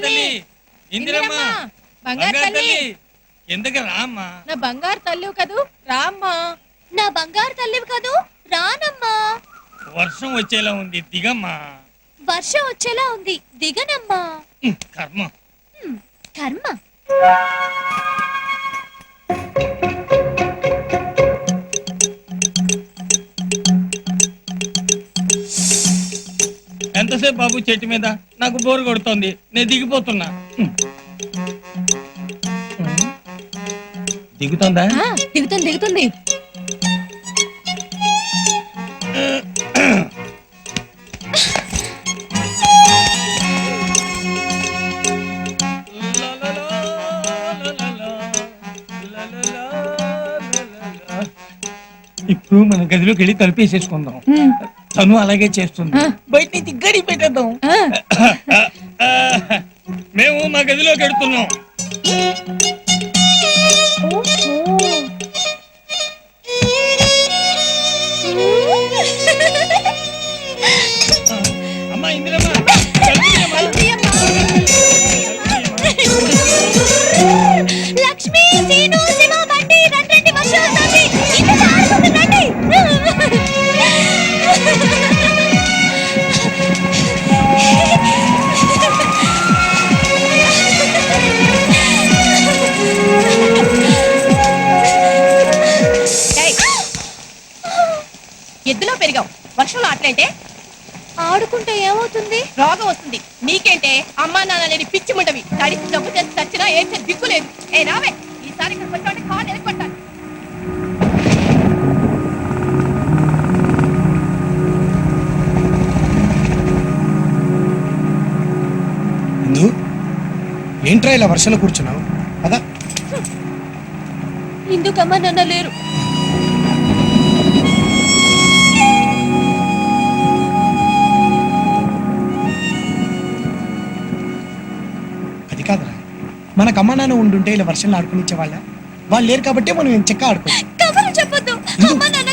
తల్లి ఇందిరమ్మ బంగారు తల్లి ఎందుకు రామ్మా? నా బంగారు తల్లివి కదూ రామ్మా. నా బంగారు తల్లివి కదూ రానమ్మా. వర్షం వచ్చేలా ఉంది దిగమ్మా. వర్షం వచ్చేలా ఉంది దిగనమ్మా. కర్మ కర్మ. ఎంతసేపు బాబు చెట్టు మీద? నాకు బోరు కొడుతోంది, నేను దిగిపోతున్నా. దిగుతుందా? దిగుతుంది దిగుతుంది. ఇప్పుడు మన గదిలోకి వెళ్ళి తలుపేసేసుకుందాం. తను అలాగే చేస్తుంది. బయట నుంచి గడి పెట్టేద్దాం. మేము మా గదిలోకి వెళ్తున్నాం. అమ్మా ఇందిరమ్మ లక్ష్మీ సీను శివ బండి రండి వర్షం వస్తుంది. ఇంటి జారుకుంటుందండి. ఎద్దులో పెరిగావు, వర్షంలో అట్లయితే ఆడుకుంటే ఏమవుతుంది? రోగం వస్తుంది. నీకేంటే అమ్మా నాన్న లేని పిచ్చి ముండవి. తడిసి జబ్బు చేసి చచ్చినా ఏం చేసి దిక్కులేదు. ఏ రావే, ఈసారి ఇక్కడ వచ్చి కాలు ఎరగొట్టాలి. ఏంట్రా ఇలా వర్షంలో కూర్చున్నావు? అదా ఇందుకమ్మా నాన్న లేరు. అది కాదురా, మనకు అమ్మ నాన్న ఉండుంటే ఇలా వర్షంలో ఆడుకునిచ్చేవాళ్ళ? వాళ్ళు లేరు కాబట్టి మనం చెక్క ఆడుకోవచ్చు. కబుర్లు చెప్పొద్దు. అమ్మా నాన్న